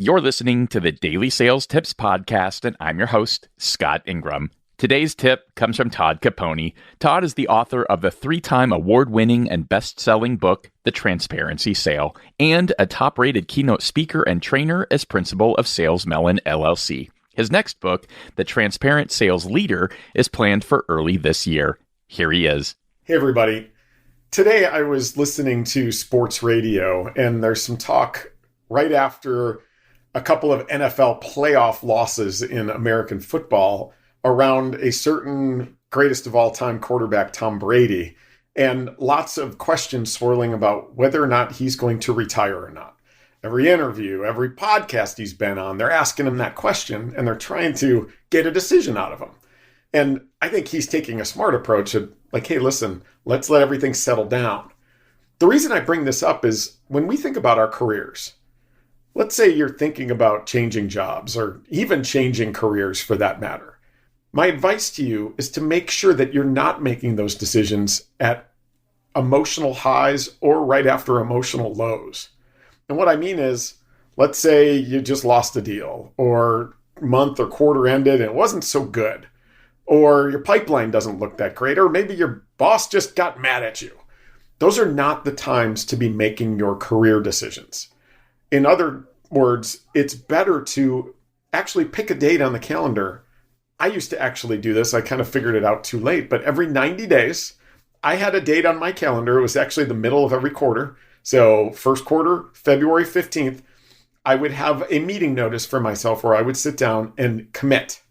You're listening to the Daily Sales Tips podcast, and I'm your host, Scott Ingram. Today's tip comes from Todd Caponi. Todd is the author of the 3-time award-winning and best-selling book, The Transparency Sale, and a top-rated keynote speaker and trainer as principal of Sales Melon, LLC. His next book, The Transparent Sales Leader, is planned for early this year. Here he is. Hey, everybody. Today I was listening to sports radio, and there's some talk right after a couple of NFL playoff losses in American football around a certain greatest of all time quarterback, Tom Brady, and lots of questions swirling about whether or not he's going to retire or not. Every interview, every podcast he's been on, they're asking him that question and they're trying to get a decision out of him. And I think he's taking a smart approach of like, hey, listen, let's let everything settle down. The reason I bring this up is when we think about our careers, let's say you're thinking about changing jobs or even changing careers for that matter. My advice to you is to make sure that you're not making those decisions at emotional highs or right after emotional lows. And what I mean is, let's say you just lost a deal or month or quarter ended and it wasn't so good, or your pipeline doesn't look that great, or maybe your boss just got mad at you. Those are not the times to be making your career decisions. In other words, it's better to actually pick a date on the calendar. I used to actually do this. I kind of figured it out too late, but every 90 days, I had a date on my calendar. It was actually the middle of every quarter. So first quarter, February 15th, I would have a meeting notice for myself where I would sit down and commit.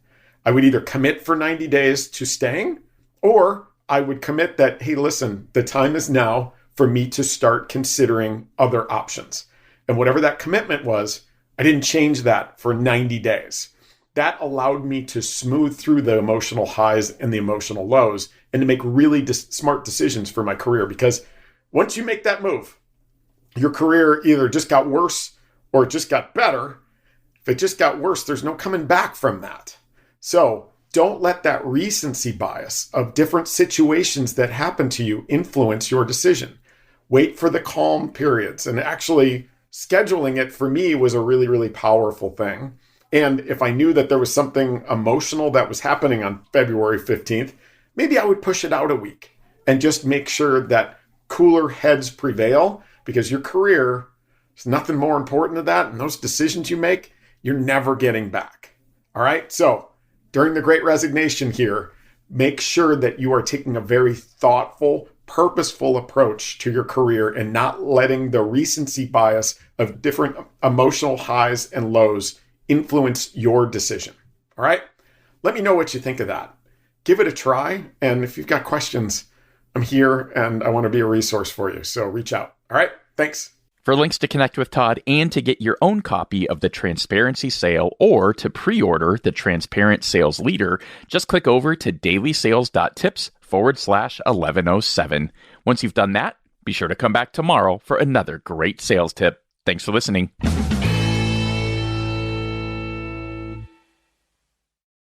I would either commit for 90 days to staying, or I would commit that, hey, listen, the time is now for me to start considering other options. And whatever that commitment was, I didn't change that for 90 days. That allowed me to smooth through the emotional highs and the emotional lows and to make really smart decisions for my career. Because once you make that move, your career either just got worse or it just got better. If it just got worse, there's no coming back from that. So don't let that recency bias of different situations that happen to you influence your decision. Wait for the calm periods. And actually scheduling it for me was a really, really powerful thing. And if I knew that there was something emotional that was happening on February 15th, maybe I would push it out a week and just make sure that cooler heads prevail, because your career is nothing more important than that. And those decisions you make, you're never getting back. All right. So during the Great Resignation here, make sure that you are taking a very thoughtful, purposeful approach to your career and not letting the recency bias of different emotional highs and lows influence your decision. All right. Let me know what you think of that. Give it a try. And if you've got questions, I'm here and I want to be a resource for you. So reach out. All right. Thanks. For links to connect with Todd and to get your own copy of The Transparency Sale or to pre-order The Transparent Sales Leader, just click over to DailySales.Tips/1107. Once you've done that, be sure to come back tomorrow for another great sales tip. Thanks for listening.